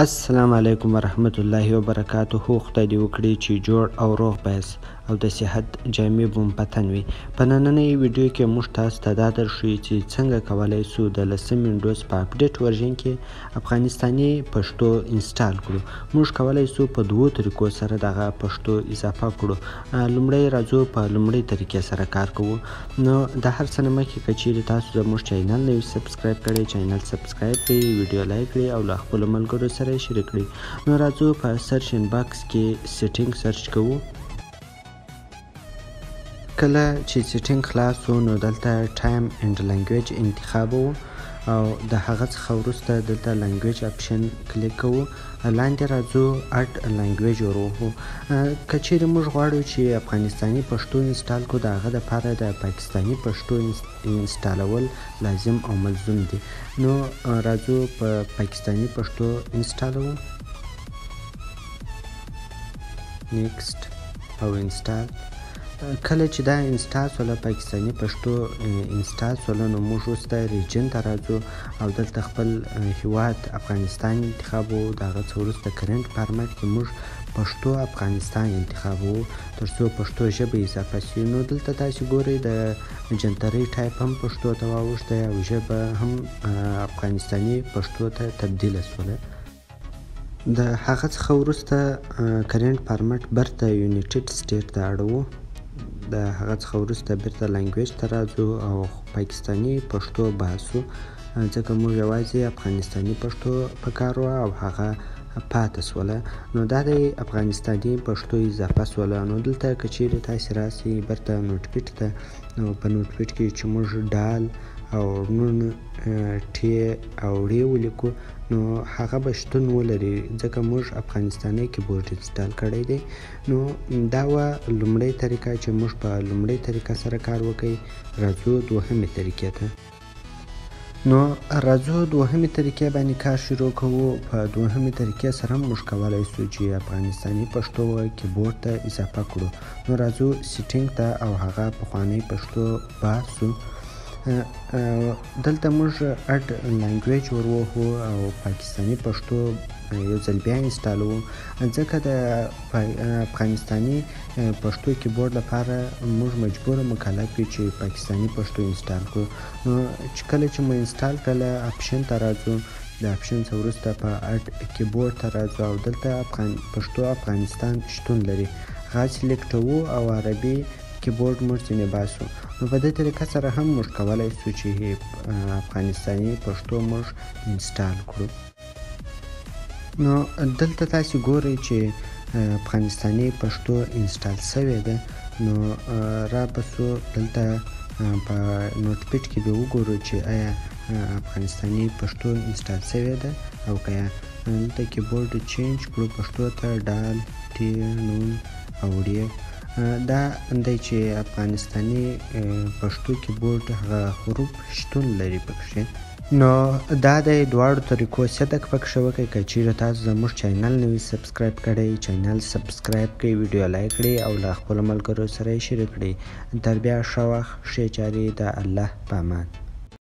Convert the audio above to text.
السلام علیکم ورحمت الله وبرکاته. خدای دې وکړي چې جوړ او روغ بایست او د صحت جامې بوم پتن وي. په نننۍ ویډیو کې موږ تاسو ته دا درښیو چې څنګه کولی سو د 10 وینډوز په اپډیټ ورژن کې افغانستاني پښتو انسټال کړو. موږ کولی سو په دوو طریقو سره دغه پښتو اضافه کړو. لومړی راځو په لومړۍ طریقې سره کار کوو. نو د هر څه نه مخکې که چیرې تاسو زموږ چینل نه وي سبسکرایب کړی، چینل سبسکرایب کړئ، ویډیو لایک کړئ او له خپلو ملګرو سره یې شریک کړئ. نو راځو په سرچ ان باکس کې سیټینګ سرچ کوو. کله چې سیټینګ خلاص شو نو دلته ټایم اند لنګویج انتخابوو او د هغه څخه وروسته دلته لنګویج اپشن کلیک کوو. لاندې راځو اډ لنګویج وروهو. که چیرې موږ غواړو چې افغانستاني پښتو انسټال کړو د هغه دپاره د پاکستاني پښتو انسټالول لازم او ملزوم دي. نو راځو په پاکستاني پښتو انسټالوو، نیکسټ او انسټال. کله چې دا انسټال سوله پاکستاني پښتو انسټال سوله نو موږ اوس د ریجن ته راځو او دلته خپل هیواد افغانستان انتخابوو. د هغه څه وروسته کرنټ فارمټ کې موږ پښتو افغانستان انتخابوو تر څو پښتو ژبه اضافه سي. نو دلته تاسو ګورئ د جنترۍ ټایپ هم پښتو ته واوښتی او ژبه هم افغانستاني پښتو ته تبدیله سوله. د هغه څخه وروسته کرنټ فارمټ برته یونیټډ سټیټ ته اړوو. د هغه څخه وروسته بیرته لنګویج ته راځو او پاکستاني پښتو باسو ځکه موږ یوازې افغانستاني پښتو په کار وه او هغه پاته سوله. نو دا د افغانستاني پښتو اضافه سوله. نو دلته که چیرې تاسې راسئ بیرته نوټ پیډ ته، نو په نوټ پیډ کې چې موږ ډال او نون ټې او ړې ولیکو نو هغه به شتون ولري ځکه موږ افغانستاني کیبورډ انسټال کړی دی. نو دا وه لومړۍ طریقه چې موږ په لومړۍ طریقه سره کار وکړئ. راځو دوهمې طریقې ته. نو راځو دوهمې طریقې باندې کار شروع کوو. په دوهمې طریقې سره هم موږ کولی سو چې افغانستاني پښتو کیبورډ ته اضافه کړو. نو راځو سیټینګ ته او هغه پخوانی پښتو باسو. دلته موږ اډ لنګویج وروهو او پاکستاني پښتو یو ځل بیا انسټالوو ځکه د افغانستاني پښتو کیبورډ لپاره موږ مجبور مکلف یو چې پاکستاني پښتو انسټال کړو. نو چې کله چې مو انسټال کړله اپشن ته راځو. د اپشن څخه وروسته په اډ کیبورډ ته راځو او دلته پښتو افغانستان شتون لري. هغه سلیکټوو او عربي کیبورډ موږ ځینې باسو. نو په دې طریقه سره هم موږ کولی سو چې افغانستاني پښتو موږ انسټال کړو. نو دلته تاسو ګورئ چې افغانستاني پښتو انسټال سوې ده. نو را بسو دلته په نوټ پیډ کې به وګورو چې آیا افغانستاني پښتو انسټال سوې ده او که یا. دلته کیبورډ چینج کړو پښتو ته ډال ټې نون او ړې. دا دی چې افغانستاني پښتو کیبورډ هغه حروف شتون لري پکښې. نو دا د دواړو طریقو صدق پکښې وکړئ. که چیرې تاسو زموږ چینل نه وي سبسکرایب کړی، چینل سبسکرایب کړئ، ویډیو لایک کړئ او له خپلو ملګرو سره یې شریک کړئ. تر بیا ښه وخت، ښې چارې، د الله په امان.